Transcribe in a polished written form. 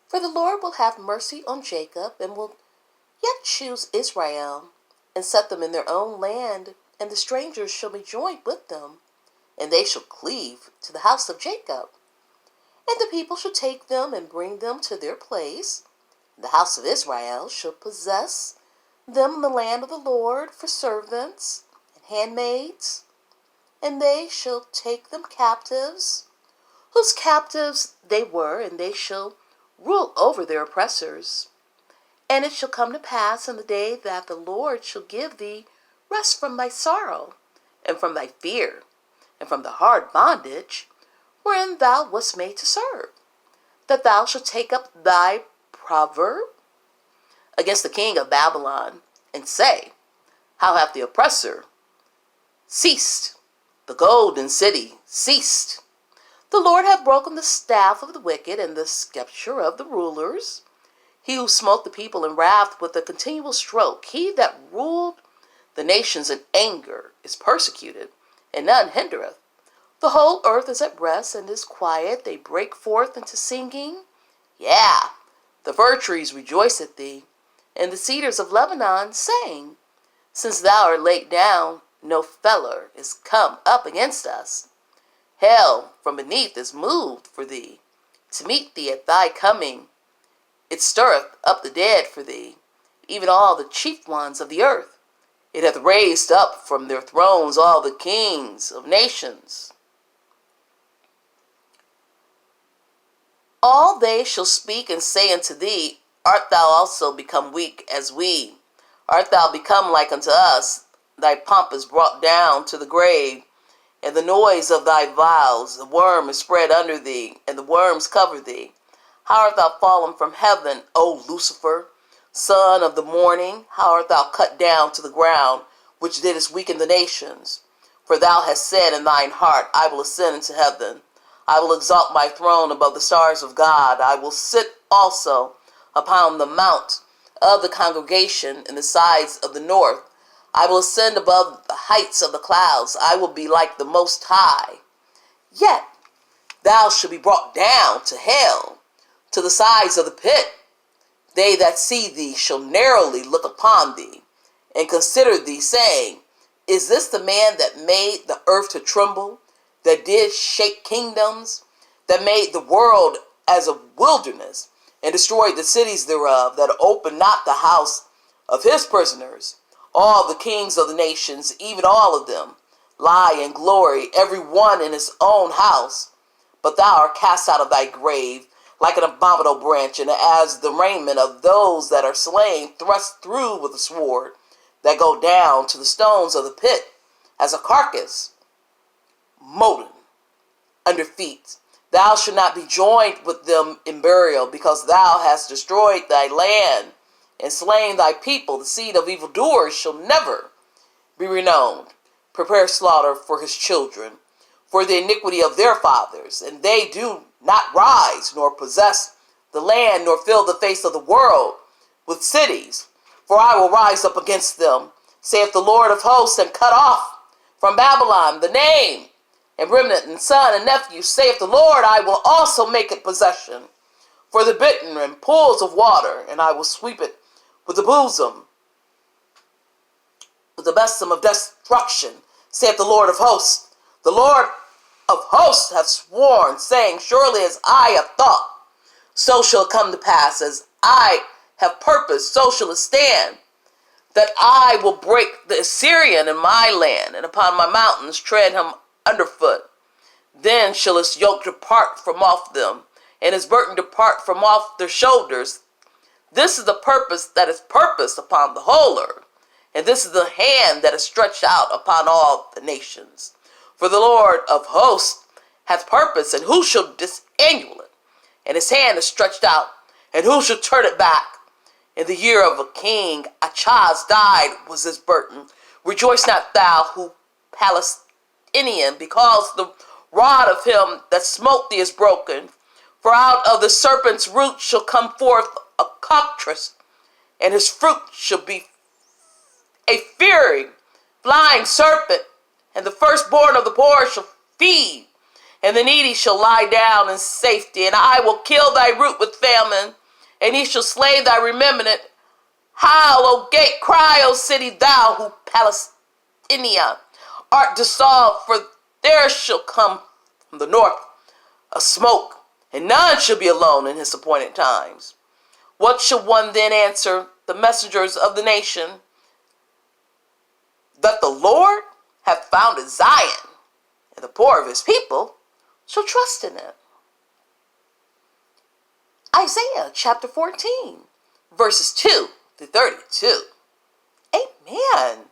For the Lord will have mercy on Jacob, and will yet choose Israel, and set them in their own land, and the strangers shall be joined with them, and they shall cleave to the house of Jacob. And the people shall take them and bring them to their place. The house of Israel shall possess them in the land of the Lord for servants and handmaids, and they shall take them captives, whose captives they were, and they shall rule over their oppressors. And it shall come to pass in the day that the Lord shall give thee rest from thy sorrow, and from thy fear, and from the hard bondage wherein thou wast made to serve, that thou shalt take up thy proverb against the king of Babylon, and say, How hath the oppressor ceased? The golden city ceased. The Lord hath broken the staff of the wicked, and the sceptre of the rulers. He who smote the people in wrath with a continual stroke, he that ruled the nations in anger, is persecuted, and none hindereth. The whole earth is at rest and is quiet. They break forth into singing. Yeah, the fir trees rejoice at thee, and the cedars of Lebanon saying, Since thou art laid down, no feller is come up against us. Hell from beneath is moved for thee, to meet thee at thy coming. It stirreth up the dead for thee, even all the chief ones of the earth. It hath raised up from their thrones all the kings of nations. All they shall speak and say unto thee, Art thou also become weak as we? Art thou become like unto us? Thy pomp is brought down to the grave, and the noise of thy vows. The worm is spread under thee, and the worms cover thee. How art thou fallen from heaven, O Lucifer, son of the morning? How art thou cut down to the ground, which didst weaken the nations? For thou hast said in thine heart, I will ascend into heaven. I will exalt my throne above the stars of God. I will sit also upon the mount of the congregation in the sides of the north. I will ascend above the heights of the clouds. I will be like the Most High. Yet thou shalt be brought down to hell, to the sides of the pit. They that see thee shall narrowly look upon thee, and consider thee, saying, Is this the man that made the earth to tremble, that did shake kingdoms, that made the world as a wilderness, and destroyed the cities thereof, that opened not the house of his prisoners? All the kings of the nations, even all of them, lie in glory, every one in his own house. But thou art cast out of thy grave like an abominable branch, and as the raiment of those that are slain, thrust through with a sword, that go down to the stones of the pit, as a carcass molten under feet. Thou shalt not be joined with them in burial, because thou hast destroyed thy land, and slain thy people. The seed of evildoers shall never be renowned. Prepare slaughter for his children, for the iniquity of their fathers, and they do not rise, nor possess the land, nor fill the face of the world with cities. For I will rise up against them, saith the Lord of hosts, and cut off from Babylon the name, and remnant, and son, and nephew, saith the Lord. I will also make it possession for the bitten and pools of water, and I will sweep it with the bosom, with the besom of destruction, saith the Lord of hosts. The Lord of hosts hath sworn, saying, Surely as I have thought, so shall it come to pass. As I have purposed, so shall it stand, that I will break the Assyrian in my land, and upon my mountains tread him underfoot. Then shall his yoke depart from off them, and his burden depart from off their shoulders. This is the purpose that is purposed upon the whole earth, and this is the hand that is stretched out upon all the nations. For the Lord of hosts hath purpose, and who shall disannul it? And his hand is stretched out, and who shall turn it back? In the year of a king, Achaz died was his burden. Rejoice not thou, who Palestinian, because the rod of him that smote thee is broken. For out of the serpent's root shall come forth a cockatrice, and his fruit shall be a fiery, flying serpent, and the firstborn of the poor shall feed, and the needy shall lie down in safety. And I will kill thy root with famine, and he shall slay thy remnant. Howl, O gate, cry, O city, thou who Palestinia art dissolved, for there shall come from the north a smoke, and none shall be alone in his appointed times. What shall one then answer the messengers of the nation? That the Lord hath founded Zion, and the poor of his people shall trust in it. Isaiah chapter 14, verses 2 to 32. Amen.